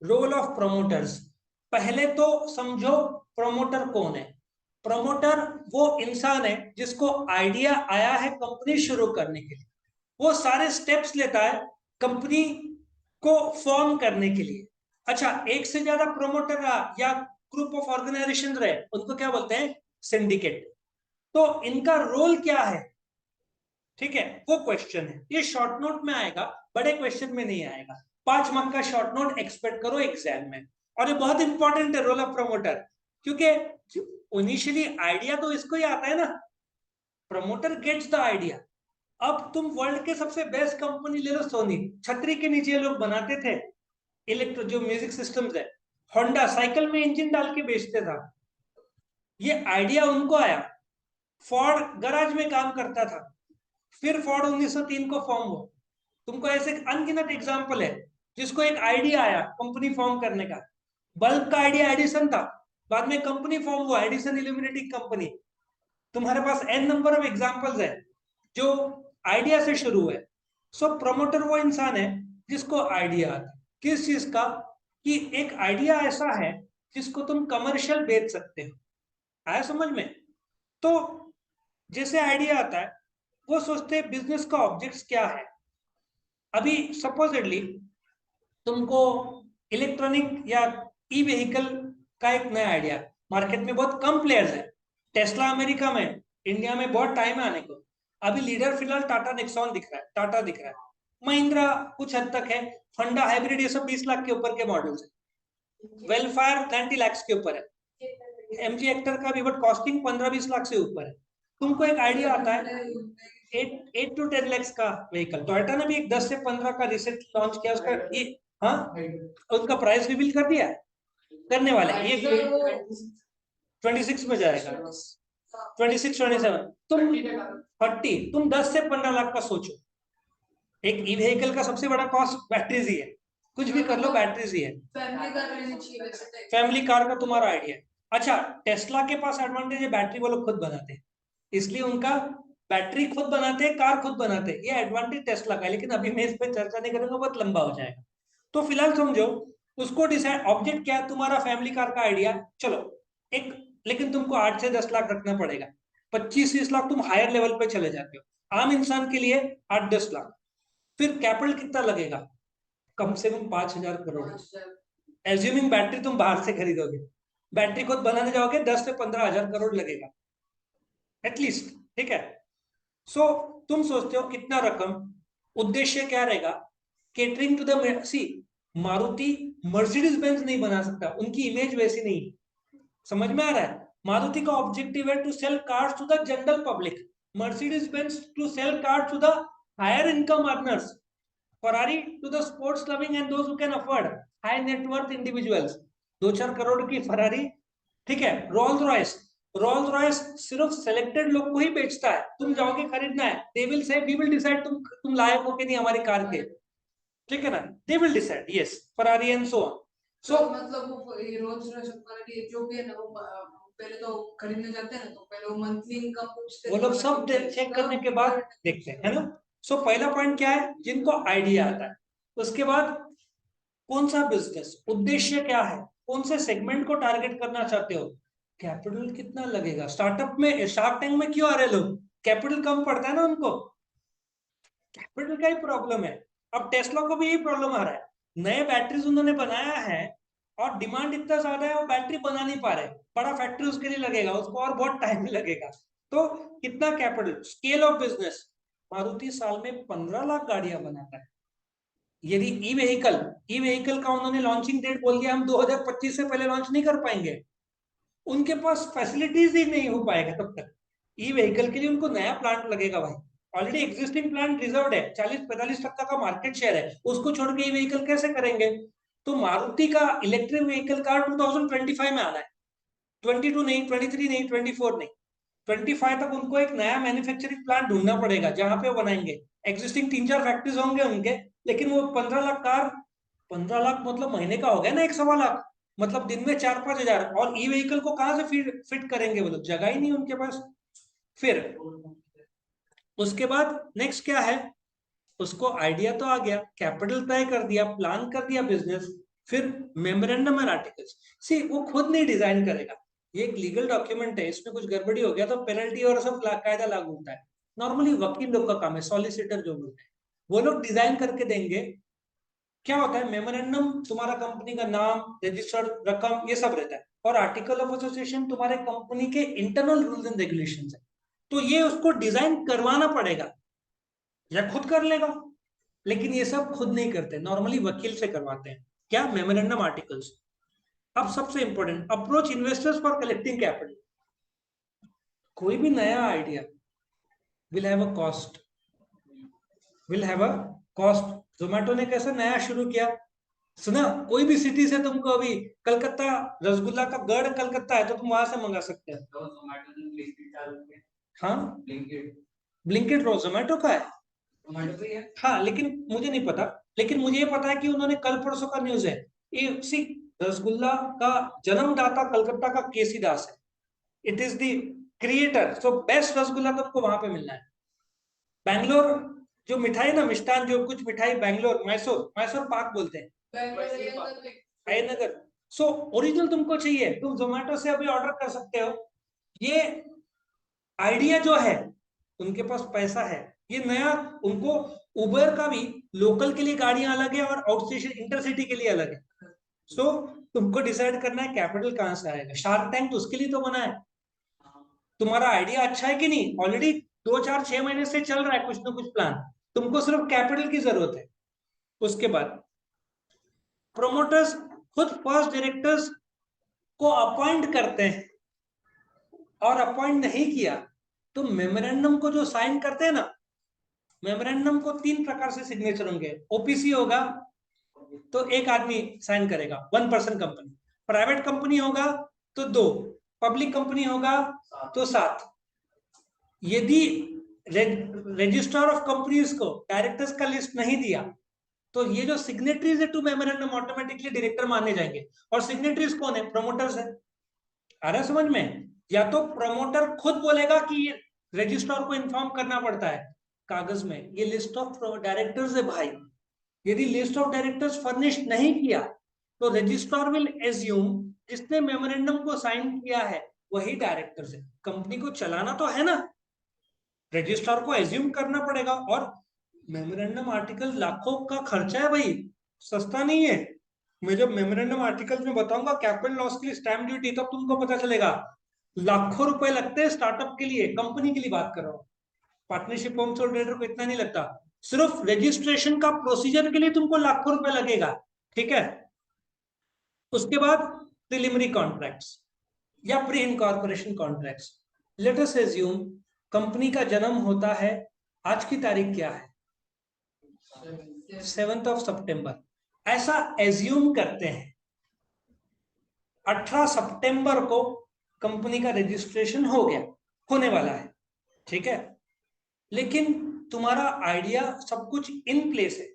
Role of promoters. पहले तो समझो प्रमोटर कौन है। प्रमोटर वो इंसान है जिसको आइडिया आया है कंपनी शुरू करने के लिए। वो सारे स्टेप्स लेता है कंपनी को फॉर्म करने के लिए। अच्छा, एक से ज्यादा प्रमोटर रहा या ग्रुप ऑफ ऑर्गेनाइजेशन रहे, उनको क्या बोलते हैं? सिंडिकेट। तो इनका रोल क्या है? ठीक है, वो क्वेश्चन है। ये शॉर्ट नोट में आएगा, बड़े क्वेश्चन में नहीं आएगा। 5 मार्क का शॉर्ट नोट एक्सपेक्ट करो एग्जाम में। और ये बहुत इंपॉर्टेंट है, रोल ऑफ प्रमोटर। क्योंकि इनिशियली आइडिया तो इसको ही आता है ना। Promoter gets the idea. अब तुम वर्ल्ड के सबसे बेस्ट कंपनी ले लो, सोनी। छतरी के नीचे लोग बनाते थे इलेक्ट्रो जो म्यूजिक सिस्टम्स है। होंडा साइकिल में इंजन डाल के बेचते था। ये आइडिया उनको आया। फोर्ड गराज में काम करता था, फिर फोर्ड 1903 को फॉर्म हुआ। तुमको ऐसे अनगिनत एग्जाम्पल है जिसको एक आइडिया आया कंपनी फॉर्म करने का। बल्ब का आइडिया एडिसन था, बाद में कंपनी फॉर्म हुआ एडिसन इल्यूमिनेटिंग कंपनी। तुम्हारे पास एन नंबर ऑफ एग्जाम्पल्स है जो आइडिया से शुरू हुए। सो प्रमोटर वो इंसान है जिसको आइडिया आता है किस चीज का, कि एक आइडिया ऐसा है जिसको तुम कमर्शियल बेच सकते हो। आया समझ में? तो जैसे आइडिया आता है, वो सोचते हैं बिजनेस का ऑब्जेक्ट्स क्या है। अभी सपोजिटली तुमको इलेक्ट्रॉनिक या ई व्हीकल का एक नया आइडिया, मार्केट में बहुत कम प्लेयर्स है। टेस्ला अमेरिका में, इंडिया में बहुत टाइम है आने को। अभी लीडर फिलहाल टाटा नेक्सॉन दिख रहा है, टाटा दिख रहा है, महिंद्रा कुछ हद तक है, होंडा हाइब्रिड, ये सब 20 लाख के ऊपर के मॉडल्स है। वेलफायर 90 लाख के ऊपर है। एमजी एक्टर का भी बट कॉस्टिंग 15-20 लाख से ऊपर है। तुमको एक आइडिया आता है 8 to 10 lakhs का व्हीकल। टोयोटा ने भी एक 10 से 15 का रिसेंट लॉन्च किया उसका ये। हाँ, उसका प्राइस रिवील कर दिया, करने वाले ये 26 में जाएगा। 26-27 तुम 30, तुम 10 से 15 लाख का सोचो। एक ई व्हीकल का सबसे बड़ा कॉस्ट बैटरीज ही है। कुछ भी कर लो बैटरीज ही है। फैमिली कार का तुम्हारा आइडिया। अच्छा, टेस्ला के पास एडवांटेज है, बैटरी वो लोग खुद बनाते हैं, इसलिए उनका बैटरी खुद बनाते हैं, कार खुद बनाते हैं। ये एडवांटेज टेस्ला का है, लेकिन अभी मैं इस पर चर्चा नहीं करूंगा, बहुत लंबा हो जाएगा। तो फिलहाल समझो उसको डिसाइड ऑब्जेक्ट क्या है, तुम्हारा फैमिली कार का आइडिया। चलो एक, लेकिन तुमको 8 से 10 लाख रखना पड़ेगा। 25-30 लाख तुम हायर लेवल पे चले जाते हो। आम इंसान के लिए 8-10 लाख। फिर कैपिटल कितना लगेगा? कम से कम 5,000 करोड़। एज्यूमिंग बैटरी तुम बाहर से खरीदोगे, बैटरी खुद बनाने जाओगे 10 से 15 हजार करोड़ लगेगा एटलीस्ट। ठीक है। सो तुम सोचते हो कितना रकम, उद्देश्य क्या रहेगा? Catering to the C, Maruti Mercedes Benz नहीं बना सकता, उनकी इमेज वैसी नहीं। समझ में आ रहा है? मारुति का ऑब्जेक्टिव है to sell cars to the general public, Mercedes Benz to sell cars to the higher income earners, Ferrari to the sports loving and those who can afford, high net worth individuals. 2-4 crore की Ferrari. ठीक है। Rolls Royce, Rolls Royce सिर्फ selected लोग को ही बेचता है। तुम जाओगे खरीदना है, they will say we will decide तुम लायक हो कि नहीं हमारी कार के। ठीक है ना? They will decide, yes, Ferrari and so on. So मतलब वो ये रोल्स रॉयस फरारी जो भी है ना, वो पहले तो खरीदने जाते हैं ना, तो पहले वो मंथली इनकम पूछते वो हैं, लोग सब चेक करने के बाद देखते हैं, है ना? सो पहला पॉइंट क्या है? जिनको आइडिया आता है। उसके बाद कौन सा बिजनेस, उद्देश्य क्या है, कौन से सेगमेंट को टारगेट करना चाहते हो, कैपिटल कितना लगेगा। स्टार्टअप में, शार्क टैंक में क्यों आ रहे लोग? कैपिटल कम पड़ता है ना उनको, कैपिटल का ही प्रॉब्लम है। अब टेस्ला को भी यही प्रॉब्लम आ रहा है। नए बैटरीज उन्होंने बनाया है और डिमांड इतना ज्यादा है, वो बैटरी बना नहीं पा रहे। बड़ा फैक्ट्री उसके लिए लगेगा, उसको और बहुत टाइम लगेगा। तो कितना capital, scale of business. Maruti साल में 15 लाख गाड़ियां बनाता है। यदि ई व्हीकल का उन्होंने लॉन्चिंग डेट बोल दिया, हम 2025 से पहले लॉन्च नहीं कर पाएंगे, उनके पास फैसिलिटीज ही नहीं हो पाएगा तब तक। ई व्हीकल के लिए उनको नया प्लांट लगेगा भाई। ऑलरेडी एग्जिस्टिंग प्लांट रिजर्व है, 40-45% का मार्केट शेयर है, उसको छोड़ के ई व्हीकल कैसे करेंगे? तो मारुति का इलेक्ट्रिक व्हीकल का 2025 में आना है। 22 नहीं, 23 नहीं, 24 नहीं, 25 तक उनको एक नया मैन्युफैक्चरिंग प्लांट ढूंढना पड़ेगा जहां पे वो बनाएंगे। एग्जिस्टिंग 3-4 फैक्ट्रीज होंगे उनके, लेकिन वो 15 लाख कार, 15 लाख मतलब महीने का हो गया ना 1-1.25 लाख, मतलब दिन में 4-5 हजार। और ई व्हीकल को कहां से फिट करेंगे वो लोग? जगह ही नहीं उनके पास। फिर उसके बाद नेक्स्ट क्या है? उसको आइडिया तो आ गया, कैपिटल तय कर दिया, प्लान कर दिया बिजनेस। फिर मेमोरेंडम एंड आर्टिकल्स। सी वो खुद नहीं डिजाइन करेगा, ये एक लीगल डॉक्यूमेंट है, इसमें कुछ गड़बड़ी हो गया तो पेनल्टी और सब कायदा लागू होता है। नॉर्मली वकील लोग का काम है, सॉलिसिटर जो बोलते हैं वो लोग डिजाइन करके देंगे। क्या होता है, मेमोरेंडम तुम्हारा कंपनी का नाम, रजिस्टर्ड रकम, ये सब रहता है, और आर्टिकल ऑफ एसोसिएशन तुम्हारे कंपनी के इंटरनल रूल्स एंड रेगुलेशंस है। तो ये उसको डिजाइन करवाना पड़ेगा, या खुद कर लेगा, लेकिन ये सब खुद नहीं करते, नॉर्मली वकील से करवाते हैं। क्या, मेमोरेंडम आर्टिकल्स। अब सबसे important, approach investors for collecting capital. कोई भी नया idea will have a cost, will have a cost. Zomato ने कैसे नया शुरू किया, सुना, कोई भी सिटी से तुमको अभी कलकत्ता, रसगुल्ला का गढ़ कलकत्ता है तो तुम वहां से मंगा सकते हो। तो जोमेटो ने ब्लिंकिट चालू किया। हाँ, ब्लिंकिट ब्लिंकिट रो जोमेटो का है। जोमेटो पे है। हाँ, लेकिन मुझे नहीं पता, लेकिन मुझे ये पता है कि उन्होंने कल परसों का न्यूज है, ये सी, रसगुल्ला का जन्मदाता कलकत्ता का केसी दास है, it is the creator, so best rasgulla तुमको वहां पे मिलना है। बैंगलोर जो मिठाई ना, मिष्टान, जो कुछ मिठाई बैंगलोर, मैसूर, मैसूर पाक बोलते हैं, नगर, सो ओरिजिनल तुमको चाहिए, तुम जोमेटो से अभी ऑर्डर कर सकते हो। ये आइडिया जो है, उनके पास पैसा है, ये नया, उनको उबर का भी लोकल के लिए गाड़ियां अलग है और आउट स्टेशन इंटरसिटी के लिए अलग है। सो तुमको डिसाइड करना है कैपिटल कहां से आएगा। शार्क टैंक तो उसके लिए तो बना है, तुम्हारा आइडिया अच्छा है कि नहीं, ऑलरेडी 2 4 6 महीने से चल रहा है कुछ ना कुछ प्लान, तुमको सिर्फ कैपिटल की जरूरत है। उसके बाद प्रोमोटर्स खुद फर्स्ट डायरेक्टर्स को अपॉइंट करते हैं, और अपॉइंट नहीं किया तो मेमोरेंडम को जो साइन करते हैं ना, मेमोरेंडम को 3 प्रकार से सिग्नेचर होंगे। ओपीसी होगा तो एक आदमी साइन करेगा, 1 पर्सन कंपनी, प्राइवेट कंपनी होगा तो 2, पब्लिक कंपनी होगा तो 7। यदि रजिस्ट्रार ऑफ कंपनीज को डायरेक्टर्स का लिस्ट नहीं दिया तो ये जो सिग्नेटरीज है टू मेमोरेंडम ऑटोमेटिकली डायरेक्टर माने जाएंगे, और सिग्नेटरीज कौन है, प्रमोटर्स है। आ रहा है समझ में, या तो प्रमोटर खुद बोलेगा कि रजिस्ट्रार को इन्फॉर्म करना पड़ता है कागज में, ये लिस्ट ऑफ डायरेक्टर्स है भाई, यदि लिस्ट ऑफ डायरेक्टर्स फर्निश नहीं किया तो रजिस्ट्रार विल एज्यूम जिसने मेमोरेंडम को साइन किया है वही डायरेक्टर्स है। कंपनी को चलाना तो है ना, रजिस्ट्रार को एज्यूम करना पड़ेगा, और मेमोरेंडम आर्टिकल लाखों का खर्चा है भाई, सस्ता नहीं है। मैं जब मेमोरेंडम आर्टिकल में बताऊंगा कैपिटल लॉस के लिए स्टैम्प ड्यूटी, तब तुमको पता चलेगा लाखों रुपए लगते हैं स्टार्टअप के लिए, कंपनी के लिए बात कर रहा हूँ, पार्टनरशिप होम सोल ट्रेडर को इतना नहीं लगता, सिर्फ रजिस्ट्रेशन का प्रोसीजर के लिए तुमको लाखों रुपए लगेगा, ठीक है। उसके बाद प्रिलिमिनरी कॉन्ट्रैक्ट्स या pre incorporation contracts. Let us assume company का जन्म होता है, आज की तारीख क्या है, 7 सितंबर, ऐसा एज्यूम करते हैं 18 सितंबर को कंपनी का रजिस्ट्रेशन हो गया, होने वाला है, ठीक है। लेकिन तुम्हारा आइडिया सब कुछ इन प्लेस है,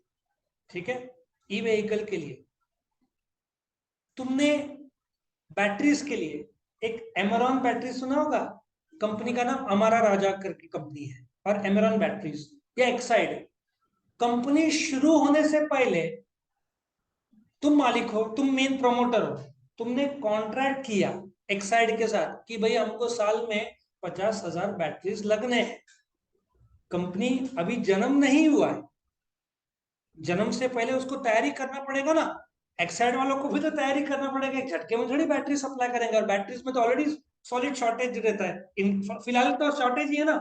ठीक है। ई व्हीकल के लिए तुमने बैटरीज के लिए एक एमरॉन बैटरी सुना होगा, कंपनी का नाम अमारा राजा करके कंपनी है, और एमरॉन बैटरीज या एक्साइड, कंपनी शुरू होने से पहले तुम मालिक हो, तुम मेन प्रोमोटर हो, तुमने कॉन्ट्रैक्ट किया एक्साइड के साथ कि भाई हमको साल में 50,000 बैटरीज लगने हैं। कंपनी अभी जन्म नहीं हुआ है, जन्म से पहले उसको तैयारी करना पड़ेगा ना, एक्साइड वालों को भी तो तैयारी करना पड़ेगा, एक झटके में थोड़ी बैटरी सप्लाई करेंगे, और बैटरीज में तो ऑलरेडी सॉलिड शॉर्टेज रहता है, फिलहाल तो शॉर्टेज ही है ना,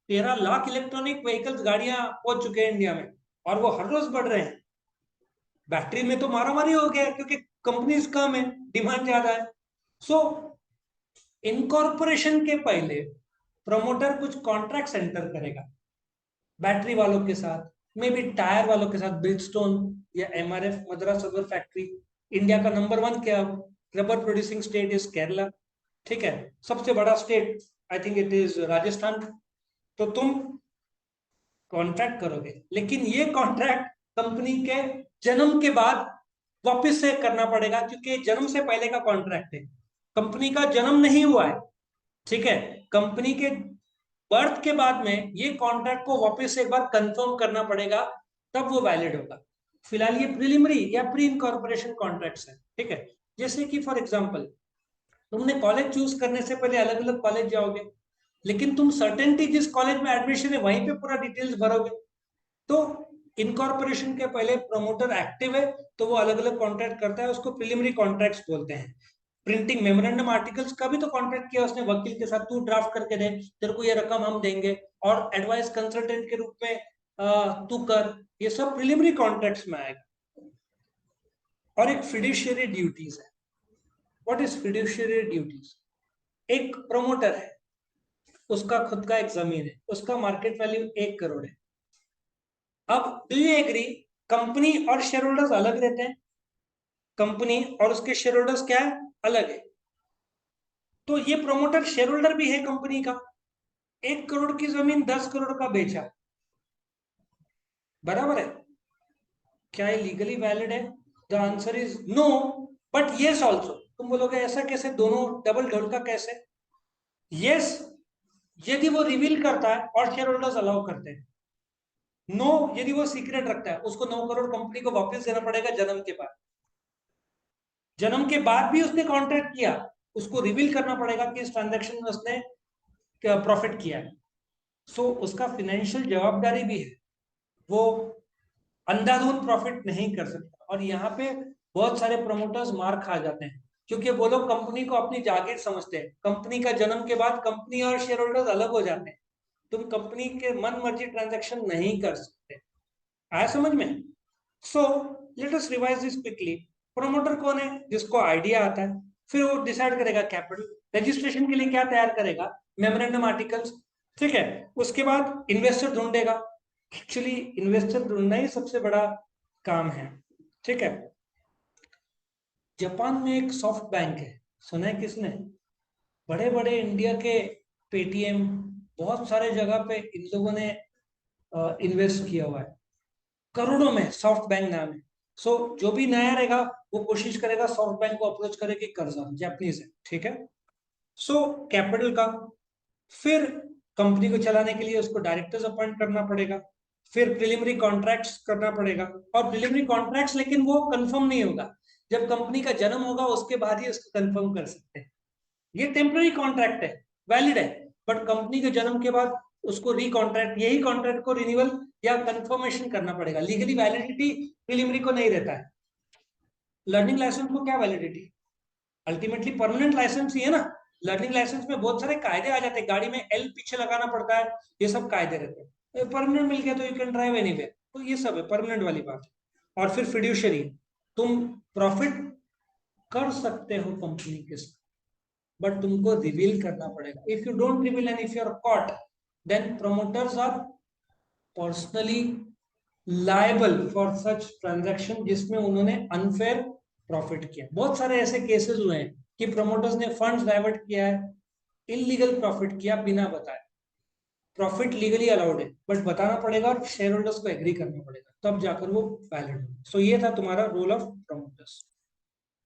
13 लाख इलेक्ट्रॉनिक व्हीकल्स गाड़ियां पहुंच चुके हैं इंडिया में, और वो हर रोज बढ़ रहे हैं। बैटरी में तो मारामारी हो गया क्योंकि कंपनीज कम है, डिमांड ज्यादा है। सो इनकॉर्पोरेशन के पहले प्रमोटर कुछ कॉन्ट्रैक्ट एंटर करेगा बैटरी वालों के साथ, मे बी टायर वालों के साथ, ब्रिजस्टोन या MRF, Madras rubber factory, India का नंबर 1 क्या rubber producing state is Kerala, ठीक है, सबसे बड़ा state I think it is Rajasthan. तो तुम कॉन्ट्रैक्ट करोगे, लेकिन ये कॉन्ट्रैक्ट कंपनी के जन्म के बाद वापस से करना पड़ेगा, क्योंकि जन्म से पहले का कॉन्ट्रैक्ट है, कंपनी का जन्म नहीं हुआ है, ठीक है। कंपनी के बर्थ के बाद में ये कॉन्ट्रैक्ट को वापस से एक बार कंफर्म करना पड़ेगा, तब वो वैलिड होगा। फिलहाल ये प्रिलिमिनरी या प्री इनकॉर्पोरेशन कॉन्ट्रैक्ट्स है, ठीक है। जैसे कि फॉर एग्जांपल तुमने कॉलेज चूज करने से पहले अलग अलग कॉलेज जाओगे, लेकिन तुम सर्टेनिटी जिस कॉलेज में एडमिशन है वहीं पे पूरा डिटेल्स भरोगे। तो इनकॉर्पोरेशन के पहले प्रमोटर एक्टिव है तो वो अलग अलग कॉन्ट्रैक्ट करता है, उसको प्रिलिमिनरी कॉन्ट्रैक्ट्स बोलते हैं। प्रिंटिंग मेमोरेंडम आर्टिकल्स का भी तो कॉन्ट्रैक्ट किया उसने वकील के साथ, तू ड्राफ्ट करके दे, तेरे को ये रकम हम देंगे और एडवाइस कंसल्टेंट के रूप में तू कर, ये सब प्रिलिमिनरी कॉन्ट्रैक्ट्स में आएगा। और एक फिड्यूशियरी ड्यूटीज है। What is fiduciary duties? एक प्रमोटर है, उसका खुद का एक जमीन है, उसका मार्केट वैल्यू 1 करोड़ है। अब डू यू एग्री कंपनी और शेयर होल्डर्स अलग रहते हैं, कंपनी और उसके शेयर होल्डर्स क्या है, अलग है। तो ये प्रमोटर शेयर होल्डर भी है कंपनी का, 1 करोड़ की जमीन 10 करोड़ का बेचा, बराबर है? क्या ये लीगली वैलिड है? The answer is no, but yes also. तुम बोलोगे ऐसा कैसे, दोनों डबल ढोलका कैसे? यस, यदि वो रिवील करता है और शेयर होल्डर्स अलाउ करते हैं। नो, यदि वो सीक्रेट रखता है, उसको 9 करोड़ कंपनी को वापस देना पड़ेगा जन्म के बाद। जन्म के बाद भी उसने कॉन्ट्रैक्ट किया, उसको रिवील करना पड़ेगा कि इस ट्रांजैक्शन में उसने प्रॉफिट किया है। सो उसका फाइनेंशियल जवाबदारी भी है, वो अंधाधुंध प्रॉफिट नहीं कर सकता। और यहाँ पे बहुत सारे प्रमोटर्स मार खा जाते हैं, क्योंकि वो लोग कंपनी को अपनी जागीर समझते हैं। कंपनी का जन्म के बाद कंपनी और शेयर होल्डर्स अलग हो जाते हैं, तुम कंपनी के मन मर्जी ट्रांजैक्शन नहीं कर सकते। आया समझ में? So let us revise this quickly. Promoter कौन है? जिसको आइडिया आता है, फिर वो डिसाइड करेगा कैपिटल, रजिस्ट्रेशन के लिए क्या तैयार करेगा, मेमोरेंडम आर्टिकल्स, ठीक है। उसके बाद इन्वेस्टर ढूंढेगा, एक्चुअली इन्वेस्टर ढूंढना ही सबसे बड़ा काम है, ठीक है। जापान में एक सॉफ्ट बैंक है, सुना है किसने? बड़े बड़े इंडिया के पेटीएम, बहुत सारे जगह पे इन लोगों ने इन्वेस्ट किया हुआ है, करोड़ों में। सॉफ्ट बैंक नाम है। सो जो भी नया रहेगा वो कोशिश करेगा सॉफ्ट बैंक को अप्रोच करे कि कर्जा, जापानीज है, ठीक है। सो कैपिटल का, फिर कंपनी को चलाने के लिए उसको डायरेक्टर्स अपॉइंट करना पड़ेगा, फिर प्रिलिमिनरी कॉन्ट्रैक्ट्स करना पड़ेगा। और प्रिलिमिनरी कॉन्ट्रैक्ट्स लेकिन वो कंफर्म नहीं होगा, जब कंपनी का जन्म होगा उसके बाद ही उसको कंफर्म कर सकते हैं। ये टेम्पररी कॉन्ट्रैक्ट है, वैलिड है, बट कंपनी के जन्म के बाद उसको रिकॉन्ट्रैक्ट, यही कॉन्ट्रैक्ट को रिन्यूअल या कंफर्मेशन करना पड़ेगा। लीगली वैलिडिटी प्रिलिमिनरी को नहीं रहता है। लर्निंग लाइसेंस को क्या वैलिडिटी? अल्टीमेटली परमानेंट लाइसेंस ही है ना। लर्निंग लाइसेंस में बहुत सारे कायदे आ जाते हैं, गाड़ी में एल पीछे लगाना पड़ता है, ये सब कायदे रहते हैं। परमानेंट मिल गया तो यू कैन ड्राइव एनीवेयर, तो ये सब है परमानेंट वाली बात। और फिर फिड्यूशियरी, तुम प्रॉफिट कर सकते हो कंपनी के साथ, बट तुमको रिवील करना पड़ेगा। If you don't reveal and if you are caught, then promoters are personally liable for such transaction जिसमें उन्होंने अनफेयर प्रॉफिट किया। बहुत सारे ऐसे केसेस हुए हैं कि प्रमोटर्स ने फंड्स डाइवर्ट किया है, इलीगल प्रॉफिट किया बिना बताए। प्रॉफिट लीगली अलाउड है, बट बताना पड़ेगा और शेयर होल्डर्स को एग्री करना पड़ेगा, तब जाकर वो वैलिड हो। सो ये था तुम्हारा रोल ऑफ प्रमोटर्स।